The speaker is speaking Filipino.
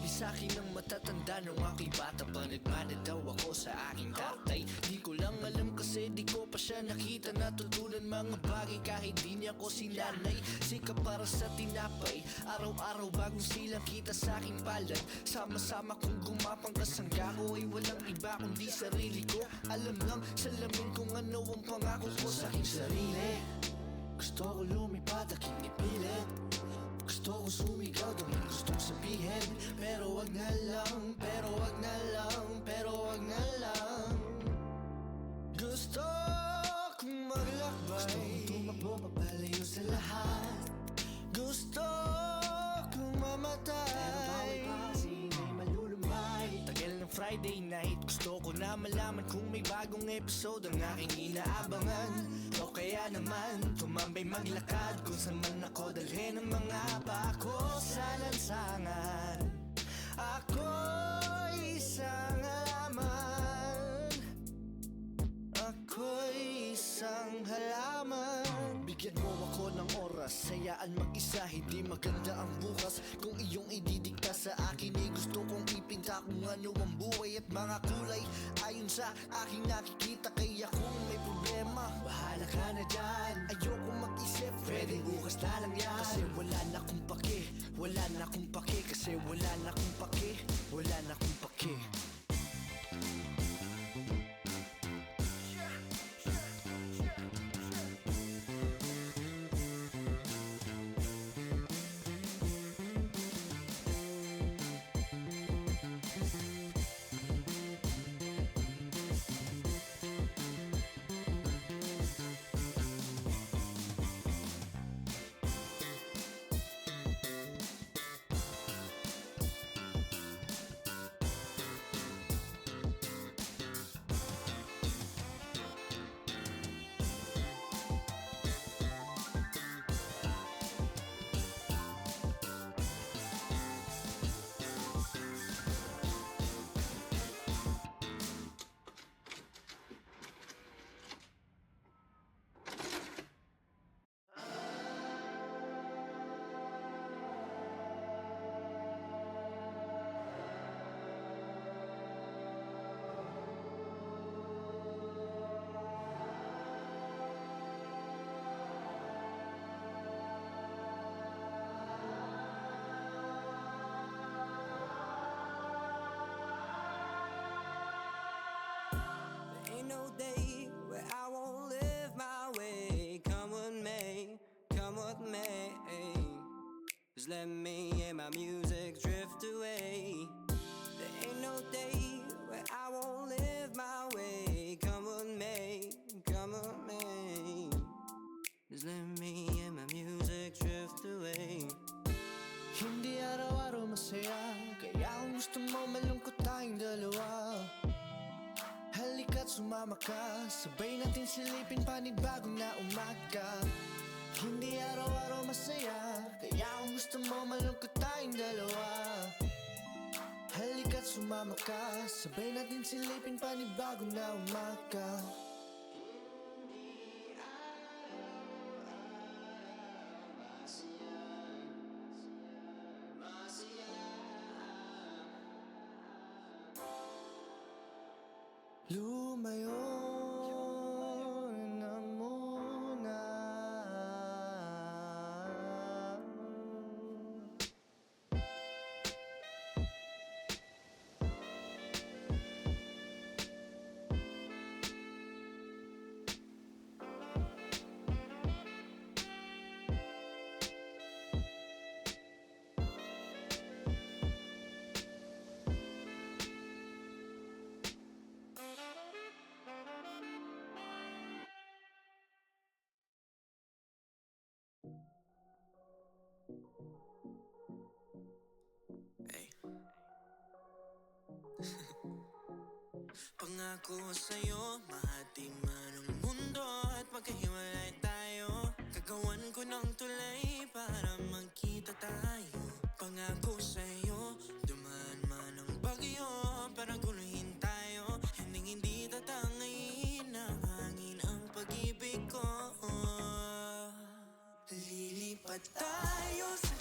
Sabi sa'kin ng matatanda nung ako'y bata pa, nagmana daw ako sa aking tatay. Di ko lang alam kasi di ko pa siya nakita. Natutunan mga bagay kahit di niya ko sinanay. Sika para sa tinapay, araw-araw bagong silang kita sa aking palad. Sama-sama kong gumapang kasangga ko ay walang iba kundi sarili ko. Alam lang salamin kung ano ang pangako ko sa aking sarili. Gusto ko lumipad, aking ipilit. Gusto ko sumigaw, daming gustong sabihin. Pero wag na lang, pero wag na lang, pero wag na lang. Gusto kong maglakbay, gusto kong tumakbo papalayo sa lahat. Gusto kong mamatay, pero bawal pa kasi may malulumbay. Tagal ng Friday night, gusto ko na malaman kung may bagong episode ang aking inaabangan. O kaya naman, tumambay maglakad kung saan man ako dalhin ang mga pa ko sa lansangan. Ako'y isang halaman, ako'y isang halaman. Bigyan mo ako ng oras, hayaan mag-isa, hindi maganda ang bukas. Kung iyong ididikta sa akin ay gusto kong ipinta kung ano ang buhay at mga kulay ayon sa aking nakikita. Kaya kung may problema, bahala ka na dyan. Ayoko mag-isip, pwede bukas na lang yan. Kasi wala na akong pake, wala na akong pake. Kasi wala na akong pake, wala na akong pake. Come with me, just let me and my music drift away. There ain't no day where I won't live my way. Come with me, just let me and my music drift away. Hindi araw-araw masaya, kaya kung gusto mo malungkot tayong dalawa. Halika't sumama ka, sabay natin silipin panibagong na umaga. Hindi araw-araw masaya, kaya kung gusto mo malungkot tayong dalawa. Halika't sumama ka, sabay natin silipin panibagong na umaga. Lumayo na muna. Hey. Pangako sa'yo, mahati man ang mundo at magkahiwalay tayo. Gagawan ko ng tulay para magkita tayo. Pangako sa'yo, dumaan man ang bagyo para guluhin tayo. Hindi tatangayin ng hangin ang pag-ibig ko. Lilipat tayo sa